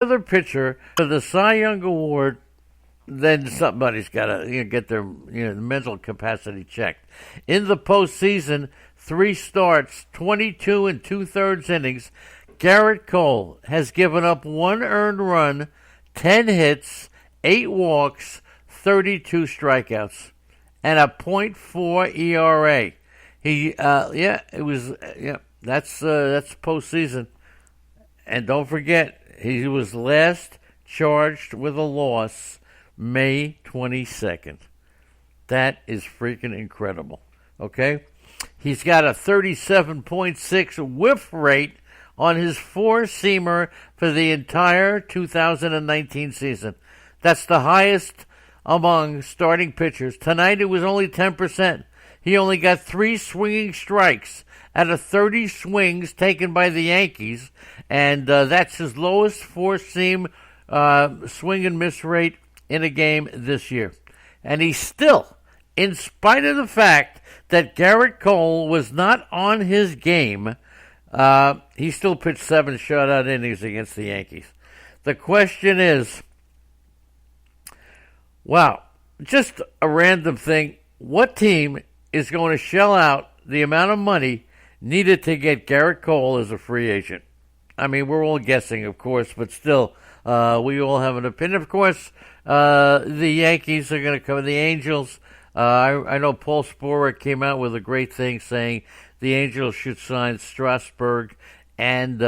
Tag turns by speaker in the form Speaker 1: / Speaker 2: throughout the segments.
Speaker 1: other pitcher for the Cy Young Award, then somebody's got to get their mental capacity checked. In the postseason, 3 starts, 22 and 2/3 innings. Garrett Cole has given up 1 earned run, 10 hits, 8 walks, 32 strikeouts, and a .4 ERA. That's postseason. And don't forget, he was last charged with a loss May 22nd. That is freaking incredible. Okay? He's got a 37.6 whiff rate on his 4-seamer for the entire 2019 season. That's the highest among starting pitchers. Tonight it was only 10%. He only got 3 swinging strikes out of 30 swings taken by the Yankees, and that's his lowest 4-seam swing and miss rate in a game this year. And he still, in spite of the fact that Garrett Cole was not on his game, he still pitched 7 shutout innings against the Yankees. The question is, wow, just a random thing, what team is going to shell out the amount of money needed to get Garrett Cole as a free agent? I mean, we're all guessing, of course, but still, we all have an opinion. Of course, the Yankees are going to come, the Angels. I know Paul Sporer came out with a great thing saying the Angels should sign Strasburg and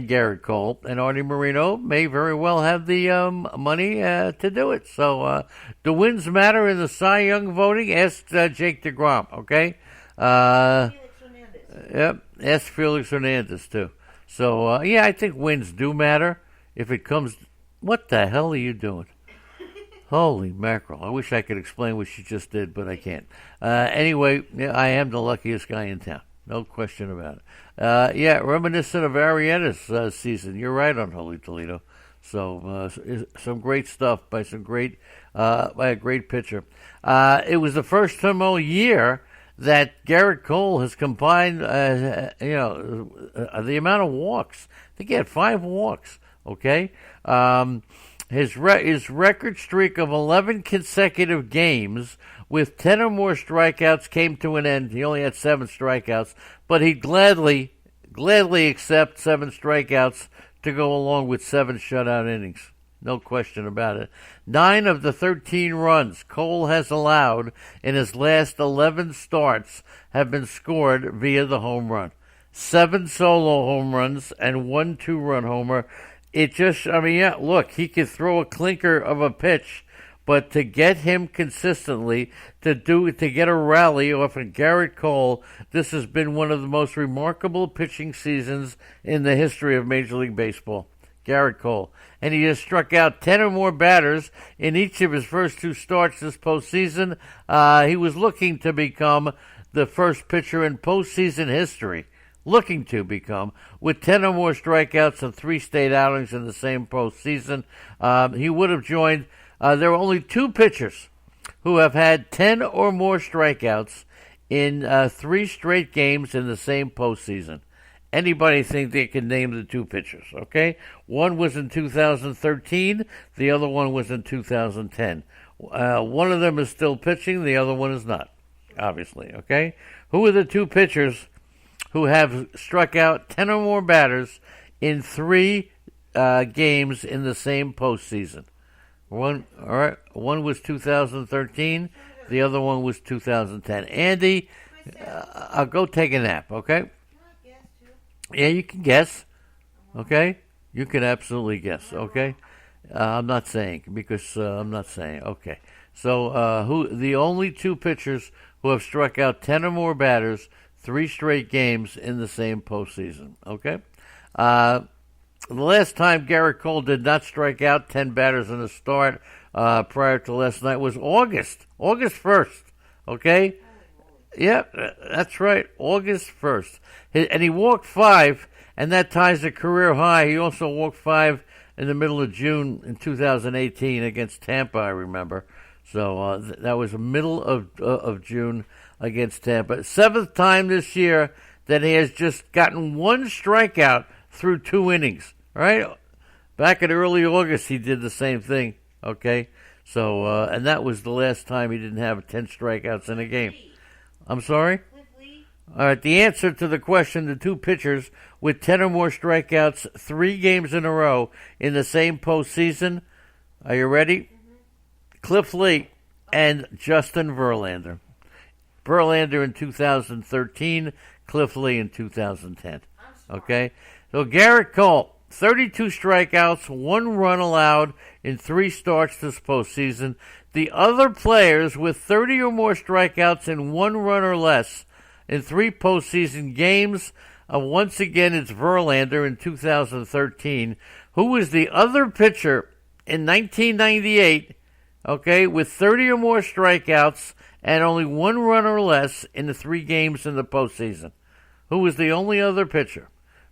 Speaker 1: Garrett Cole, and Artie Moreno may very well have the money to do it. So the wins matter in the Cy Young voting. Ask Jake DeGrom, okay?
Speaker 2: Felix Hernandez.
Speaker 1: Yep, ask Felix Hernandez too. So I think wins do matter. If it comes, what the hell are you doing? Holy mackerel. I wish I could explain what she just did, but I can't. Anyway, I am the luckiest guy in town. No question about it. Reminiscent of Arrieta's season. You're right on Holy Toledo. So some great stuff by a great pitcher. It was the first time all year that Garrett Cole has combined, the amount of walks. I think he had 5 walks. Okay. His record streak of 11 consecutive games with 10 or more strikeouts came to an end. He only had 7 strikeouts, but he'd gladly accept 7 strikeouts to go along with 7 shutout innings. No question about it. 9 of the 13 runs Cole has allowed in his last 11 starts have been scored via the home run. 7 solo home runs and 1 2-run homer. It just, look, he could throw a clinker of a pitch, but to get him consistently, to get a rally off of Garrett Cole, this has been one of the most remarkable pitching seasons in the history of Major League Baseball. Garrett Cole. And he has struck out 10 or more batters in each of his first 2 starts this postseason. He was looking to become the first pitcher in postseason history with 10 or more strikeouts and 3 state outings in the same postseason. He would have joined, there are only 2 pitchers who have had 10 or more strikeouts in 3 straight games in the same postseason. Anybody think they can name the 2 pitchers, okay? One was in 2013, the other one was in 2010. One of them is still pitching, the other one is not, obviously, okay? Who are the 2 pitchers who have struck out 10 or more batters in 3 games in the same postseason? One was 2013, the other one was 2010. Andy, I'll go take a nap, okay? Yeah, you can guess, okay? You can absolutely guess, okay? I'm not saying, because I'm not saying, okay. So the only 2 pitchers who have struck out 10 or more batters 3 straight games in the same postseason, okay? The last time Garrett Cole did not strike out 10 batters in a start prior to last night was August 1st, okay? Yeah, that's right, August 1st. And he walked 5, and that ties a career high. He also walked 5 in the middle of June in 2018 against Tampa, I remember. So that was the middle of June against Tampa. 7th time this year that he has just gotten 1 strikeout through 2 innings, right? Back in early August, he did the same thing. Okay, so and that was the last time he didn't have 10 strikeouts in a game. I'm sorry. All right, the answer to the question: the two pitchers with 10 or more strikeouts 3 games in a row in the same postseason. Are you ready?
Speaker 2: Mm-hmm.
Speaker 1: Cliff Lee and Justin Verlander. Verlander in 2013, Cliff Lee in 2010. Okay? So Garrett Cole, 32 strikeouts, 1 run allowed in 3 starts this postseason. The other players with 30 or more strikeouts and 1 run or less in 3 postseason games, once again it's Verlander in 2013, who was the other pitcher in 1998, okay, with 30 or more strikeouts and only 1 run or less in the 3 games in the postseason. Who was the only other pitcher?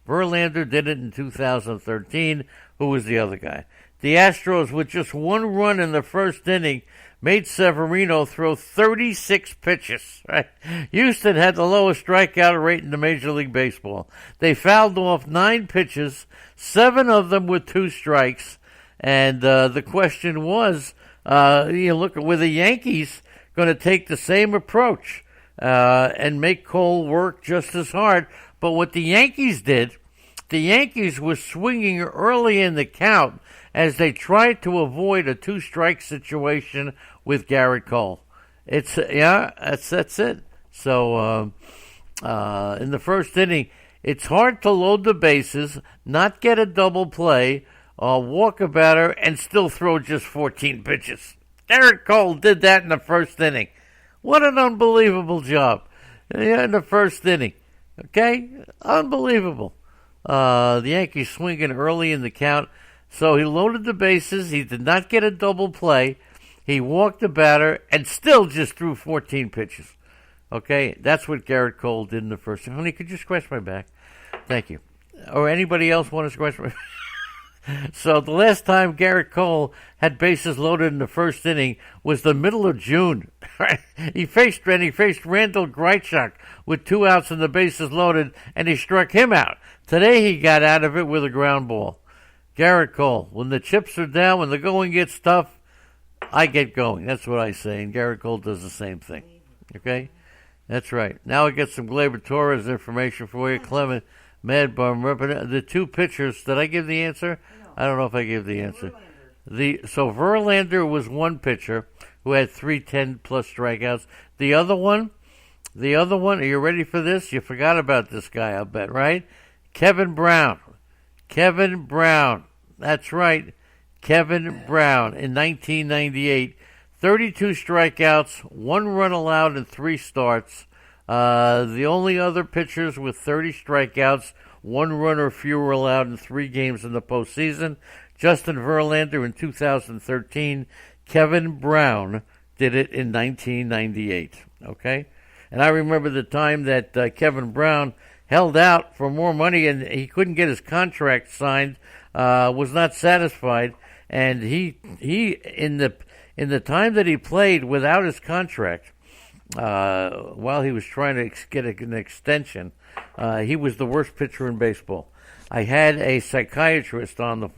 Speaker 1: Verlander did it in 2013. Who was the other guy? The Astros, with just 1 run in the first inning, made Severino throw 36 pitches. Right? Houston had the lowest strikeout rate in the Major League Baseball. They fouled off 9 pitches, 7 of them with 2 strikes. And the question was, look, were the Yankees going to take the same approach and make Cole work just as hard? But what the Yankees did, the Yankees were swinging early in the count as they tried to avoid a 2-strike situation with Garrett Cole. That's it. So in the first inning, it's hard to load the bases, not get a double play, walk a batter, and still throw just 14 pitches. Garrett Cole did that in the first inning. What an unbelievable job. In the first inning. Okay? Unbelievable. The Yankees swinging early in the count. So he loaded the bases. He did not get a double play. He walked the batter and still just threw 14 pitches. Okay? That's what Garrett Cole did in the first inning. Honey, could you scratch my back? Thank you. Or anybody else want to scratch my back? So the last time Garrett Cole had bases loaded in the first inning was the middle of June. He faced Randall Grichuk with 2 outs and the bases loaded, and he struck him out. Today he got out of it with a ground ball. Garrett Cole, when the chips are down, when the going gets tough, I get going. That's what I say, and Garrett Cole does the same thing. Okay? That's right. Now I get some Gleyber Torres information for you. Clement, Mad Bum, the 2 pitchers. Did I give the answer? I don't know if I gave the answer. So Verlander was 1 pitcher who had 3 10-plus strikeouts. The other one, are you ready for this? You forgot about this guy, I'll bet, right? Kevin Brown. That's right. Kevin Brown in 1998. 32 strikeouts, 1 run allowed in 3 starts. The only other pitchers with 30 strikeouts, 1 run or fewer allowed in 3 games in the postseason. Justin Verlander in 2013. Kevin Brown did it in 1998. Okay? And I remember the time that Kevin Brown held out for more money and he couldn't get his contract signed, was not satisfied, and he in the time that he played without his contract, while he was trying to get an extension, he was the worst pitcher in baseball. I had a psychiatrist on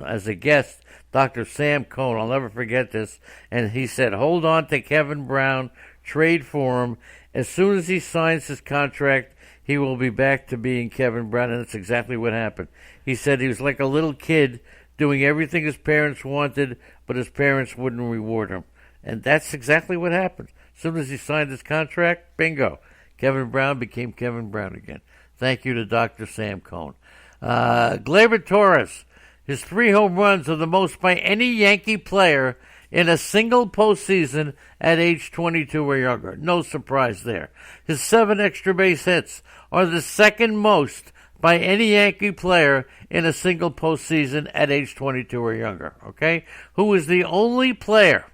Speaker 1: as a guest, Dr. Sam Cohn. I'll never forget this. And he said, "Hold on to Kevin Brown, trade for him. As soon as he signs his contract, he will be back to being Kevin Brown." And that's exactly what happened. He said he was like a little kid doing everything his parents wanted, but his parents wouldn't reward him. And that's exactly what happened. As soon as he signed his contract, bingo, Kevin Brown became Kevin Brown again. Thank you to Dr. Sam Cohn. Gleyber Torres, his 3 home runs are the most by any Yankee player in a single postseason at age 22 or younger. No surprise there. His 7 extra base hits are the second most by any Yankee player in a single postseason at age 22 or younger. Okay? Who is the only player?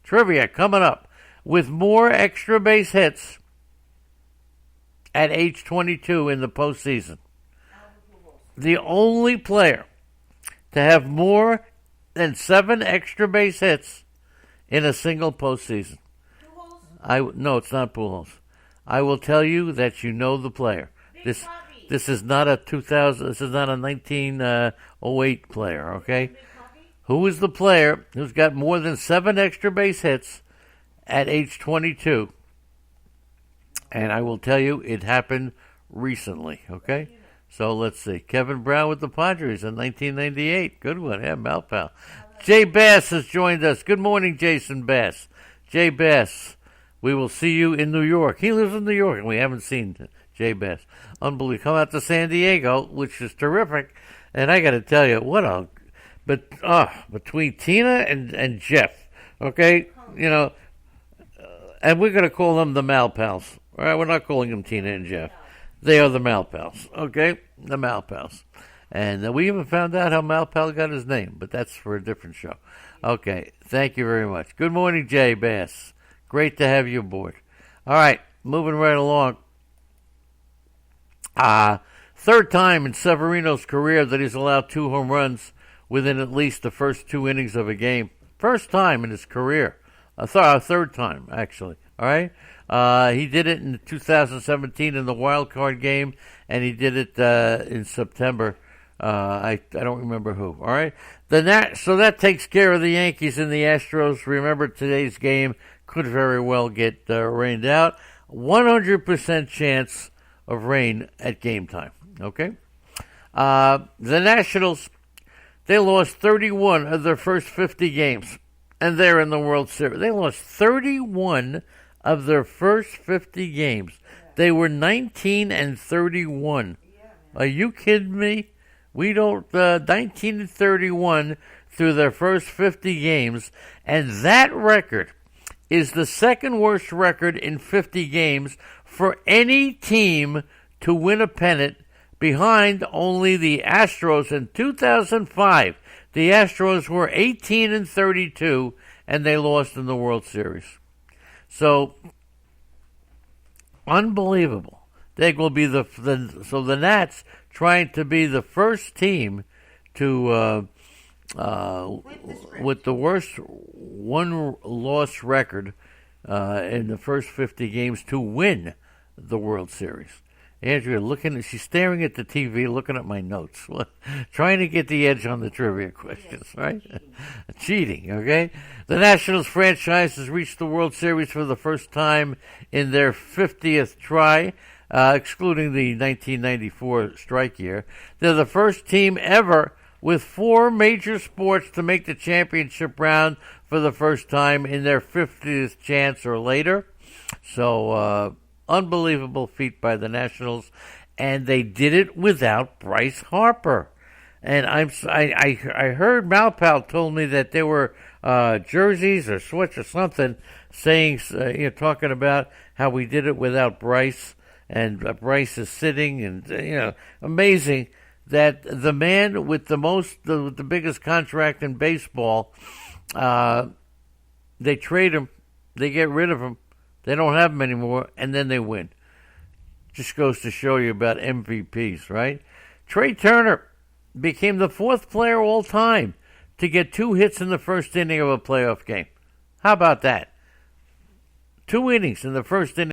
Speaker 1: Trivia coming up. With more extra base hits at age 22 in the postseason. The only player to have more than 7 extra base hits in a single postseason. No, it's not Pujols. I will tell you that you know the player. This is not a 2000. This is not a 1908 player. Okay. Who is the player who's got more than 7 extra base hits at age 22? And I will tell you, it happened recently. Okay. So let's see. Kevin Brown with the Padres in 1998. Good one. Yeah, Malpal. Jay Bass has joined us. Good morning, Jason Bass. Jay Bass, we will see you in New York. He lives in New York, and we haven't seen Jay Bass. Unbelievable. Come out to San Diego, which is terrific. And I got to tell you, between Tina and Jeff, okay, and we're going to call them the Malpals. All right, we're not calling them Tina and Jeff. They are the Malpals, okay? The Malpals. And we even found out how Malpal got his name, but that's for a different show. Okay, thank you very much. Good morning, Jay Bass. Great to have you aboard. All right, moving right along. Third time in Severino's career that he's allowed 2 home runs within at least the first 2 innings of a game. First time in his career. Third time, actually. All right? He did it in 2017 in the wild card game, and he did it in September. I don't remember who. All right, so that takes care of the Yankees and the Astros. Remember, today's game could very well get rained out. 100% chance of rain at game time. Okay, the Nationals, they lost 31 of their first 50 games, and they're in the World Series. They lost 31 of their first 50 games. They were 19-31. Are you kidding me? We don't 19-31 through their first 50 games, and that record is the second worst record in 50 games for any team to win a pennant, behind only the Astros in 2005. The Astros were 18-32, and they lost in the World Series. So, unbelievable. They will be the Nats trying to be the first team to with the worst 1-loss record in the first 50 games to win the World Series. Andrea, she's staring at the TV, looking at my notes, trying to get the edge on the trivia questions, right? Cheating, okay? The Nationals franchise has reached the World Series for the first time in their 50th try, excluding the 1994 strike year. They're the first team ever with 4 major sports to make the championship round for the first time in their 50th chance or later. So, unbelievable feat by the Nationals, and they did it without Bryce Harper. And I heard Malpal told me that there were jerseys or sweats or something saying, talking about how we did it without Bryce, and Bryce is sitting, and amazing that the man with the biggest contract in baseball, they trade him, they get rid of him. They don't have them anymore, and then they win. Just goes to show you about MVPs, right? Trey Turner became the 4th player all time to get 2 hits in the first inning of a playoff game. How about that? 2 innings in the first inning.